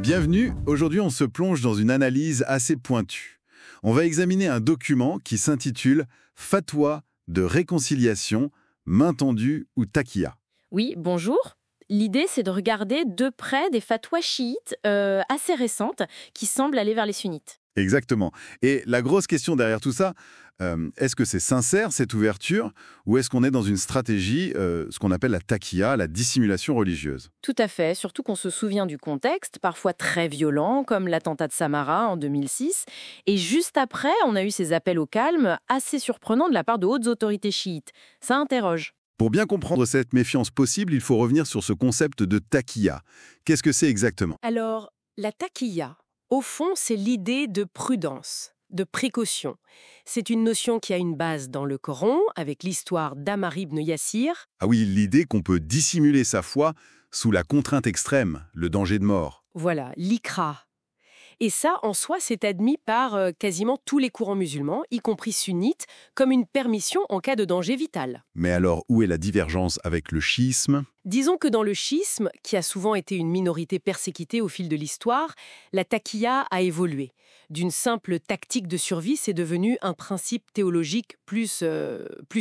Bienvenue, aujourd'hui on se plonge dans une analyse assez pointue. On va examiner un document qui s'intitule « Fatwa de réconciliation, main tendue ou taqiya ». Oui, bonjour. L'idée, c'est de regarder de près des fatwas chiites assez récentes qui semblent aller vers les sunnites. Exactement. Et la grosse question derrière tout ça, est-ce que c'est sincère cette ouverture ou est-ce qu'on est dans une stratégie, ce qu'on appelle la taqiya, la dissimulation religieuse? Tout à fait, surtout qu'on se souvient du contexte, parfois très violent, comme l'attentat de Samarra en 2006. Et juste après, on a eu ces appels au calme assez surprenants de la part de hautes autorités chiites. Ça interroge. Pour bien comprendre cette méfiance possible, il faut revenir sur ce concept de taqiya. Qu'est-ce que c'est exactement? Alors, la taqiya, au fond, c'est l'idée de prudence, de précaution. C'est une notion qui a une base dans le Coran, avec l'histoire d'Ammar ibn Yassir. Ah oui, l'idée qu'on peut dissimuler sa foi sous la contrainte extrême, le danger de mort. Voilà, l'ikra. Et ça, en soi, c'est admis par quasiment tous les courants musulmans, y compris sunnites, comme une permission en cas de danger vital. Mais alors, où est la divergence avec le chiisme? Disons que dans le chiisme, qui a souvent été une minorité persécutée au fil de l'histoire, la taqiya a évolué. D'une simple tactique de survie, c'est devenu un principe théologique plus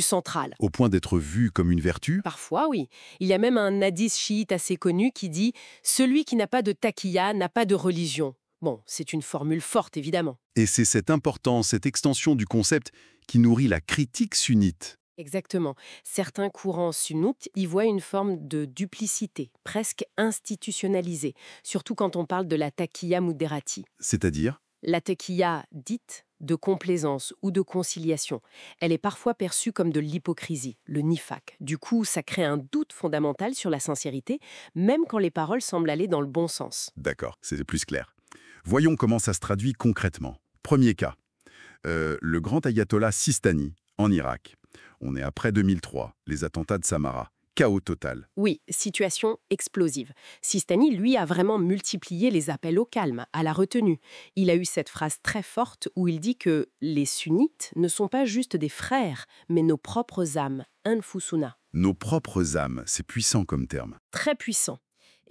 central. Au point d'être vu comme une vertu? Parfois, oui. Il y a même un hadith chiite assez connu qui dit « Celui qui n'a pas de taqiya n'a pas de religion ». Bon, c'est une formule forte, évidemment. Et c'est cette importance, cette extension du concept qui nourrit la critique sunnite. Exactement. Certains courants sunnites y voient une forme de duplicité, presque institutionnalisée, surtout quand on parle de la taqiya muderati. C'est-à-dire? La taqiya dite de complaisance ou de conciliation, elle est parfois perçue comme de l'hypocrisie, le nifaq. Du coup, ça crée un doute fondamental sur la sincérité, même quand les paroles semblent aller dans le bon sens. D'accord, c'est plus clair. Voyons comment ça se traduit concrètement. Premier cas, le grand ayatollah Sistani, en Irak. On est après 2003, les attentats de Samarra. Chaos total. Oui, situation explosive. Sistani, lui, a vraiment multiplié les appels au calme, à la retenue. Il a eu cette phrase très forte où il dit que les sunnites ne sont pas juste des frères, mais nos propres âmes, anfusuna. Nos propres âmes, c'est puissant comme terme. Très puissant.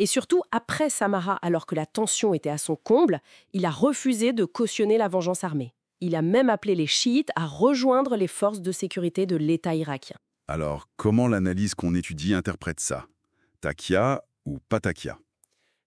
Et surtout, après Samarra, alors que la tension était à son comble, il a refusé de cautionner la vengeance armée. Il a même appelé les chiites à rejoindre les forces de sécurité de l'État irakien. Alors, comment l'analyse qu'on étudie interprète ça? Taqiya ou pas taqiya?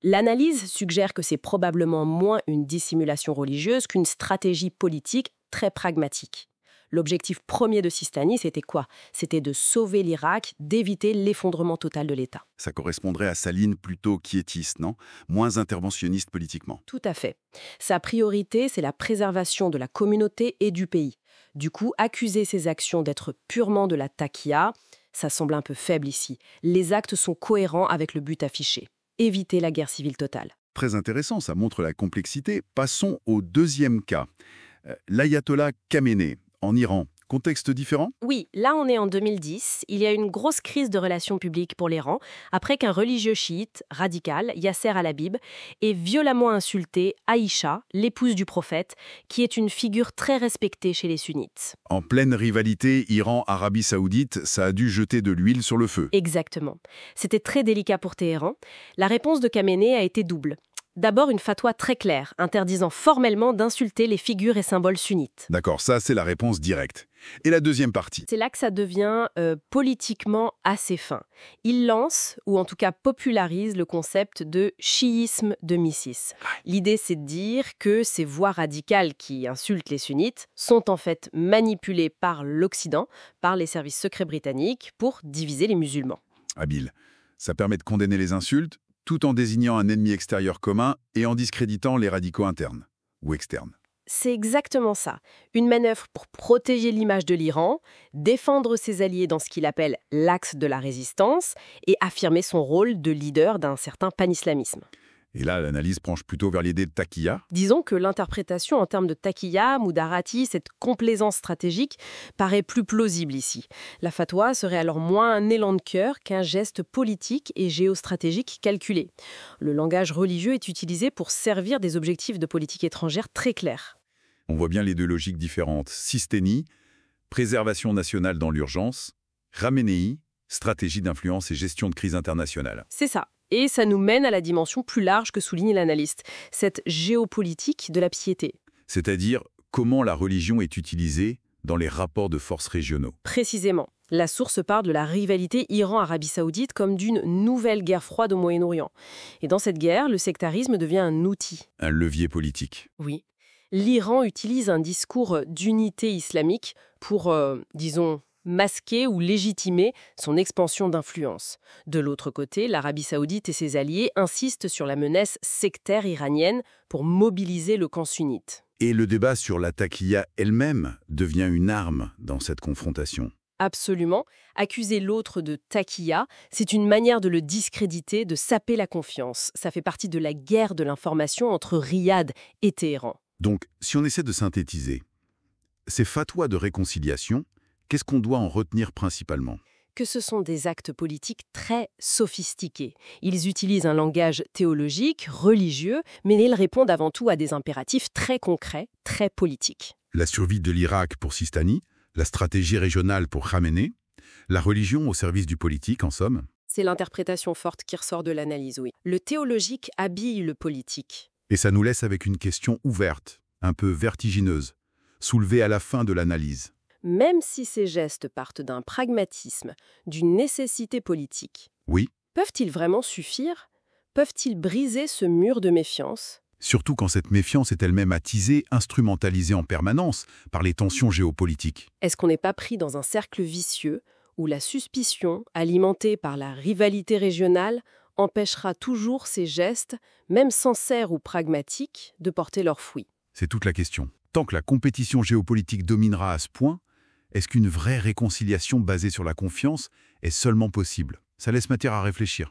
L'analyse suggère que c'est probablement moins une dissimulation religieuse qu'une stratégie politique très pragmatique. L'objectif premier de Sistani, c'était quoi? C'était de sauver l'Irak, d'éviter l'effondrement total de l'État. Ça correspondrait à sa ligne plutôt quiétiste, non? Moins interventionniste politiquement. Tout à fait. Sa priorité, c'est la préservation de la communauté et du pays. Du coup, accuser ces actions d'être purement de la taqiya, ça semble un peu faible ici. Les actes sont cohérents avec le but affiché. Éviter la guerre civile totale. Très intéressant, ça montre la complexité. Passons au deuxième cas. L'ayatollah Khamenei, en Iran. Contexte différent? Oui, là on est en 2010. Il y a une grosse crise de relations publiques pour l'Iran après qu'un religieux chiite, radical, Yasser al-Habib, ait violemment insulté Aïcha, l'épouse du prophète, qui est une figure très respectée chez les sunnites. En pleine rivalité Iran-Arabie Saoudite, ça a dû jeter de l'huile sur le feu. Exactement. C'était très délicat pour Téhéran. La réponse de Khamenei a été double. D'abord, une fatwa très claire, interdisant formellement d'insulter les figures et symboles sunnites. D'accord, ça c'est la réponse directe. Et la deuxième partie? C'est là que ça devient politiquement assez fin. Il lance, ou en tout cas popularise, le concept de chiisme de Missis. L'idée, c'est de dire que ces voix radicales qui insultent les sunnites sont en fait manipulées par l'Occident, par les services secrets britanniques, pour diviser les musulmans. Habile. Ça permet de condamner les insultes, tout en désignant un ennemi extérieur commun et en discréditant les radicaux internes ou externes. C'est exactement ça. Une manœuvre pour protéger l'image de l'Iran, défendre ses alliés dans ce qu'il appelle l'axe de la résistance et affirmer son rôle de leader d'un certain panislamisme. Et là, l'analyse penche plutôt vers l'idée de taqiya. Disons que l'interprétation en termes de taqiya, mudarati, cette complaisance stratégique, paraît plus plausible ici. La fatwa serait alors moins un élan de cœur qu'un geste politique et géostratégique calculé. Le langage religieux est utilisé pour servir des objectifs de politique étrangère très clairs. On voit bien les deux logiques différentes. Sisténie, préservation nationale dans l'urgence. Khamenei, stratégie d'influence et gestion de crise internationale. C'est ça. Et ça nous mène à la dimension plus large que souligne l'analyste, cette géopolitique de la piété. C'est-à-dire comment la religion est utilisée dans les rapports de force régionaux. Précisément. La source part de la rivalité Iran-Arabie Saoudite comme d'une nouvelle guerre froide au Moyen-Orient. Et dans cette guerre, le sectarisme devient un outil. Un levier politique. Oui. L'Iran utilise un discours d'unité islamique pour, disons, masquer ou légitimer son expansion d'influence. De l'autre côté, l'Arabie Saoudite et ses alliés insistent sur la menace sectaire iranienne pour mobiliser le camp sunnite. Et le débat sur la taqiya elle-même devient une arme dans cette confrontation. Absolument. Accuser l'autre de taqiya, c'est une manière de le discréditer, de saper la confiance. Ça fait partie de la guerre de l'information entre Riyad et Téhéran. Donc, si on essaie de synthétiser, ces fatwas de réconciliation, qu'est-ce qu'on doit en retenir principalement? Que ce sont des actes politiques très sophistiqués. Ils utilisent un langage théologique, religieux, mais ils répondent avant tout à des impératifs très concrets, très politiques. La survie de l'Irak pour Sistani, la stratégie régionale pour Khamenei, la religion au service du politique, en somme. C'est l'interprétation forte qui ressort de l'analyse, oui. Le théologique habille le politique. Et ça nous laisse avec une question ouverte, un peu vertigineuse, soulevée à la fin de l'analyse. Même si ces gestes partent d'un pragmatisme, d'une nécessité politique, Oui, peuvent-ils vraiment suffire? Peuvent-ils briser ce mur de méfiance? surtout quand cette méfiance est elle-même attisée, instrumentalisée en permanence par les tensions géopolitiques. Est-ce qu'on n'est pas pris dans un cercle vicieux où la suspicion, alimentée par la rivalité régionale, empêchera toujours ces gestes, même sincères ou pragmatiques, de porter leurs fruits? C'est toute la question. Tant que la compétition géopolitique dominera à ce point, est-ce qu'une vraie réconciliation basée sur la confiance est seulement possible? Ça laisse matière à réfléchir.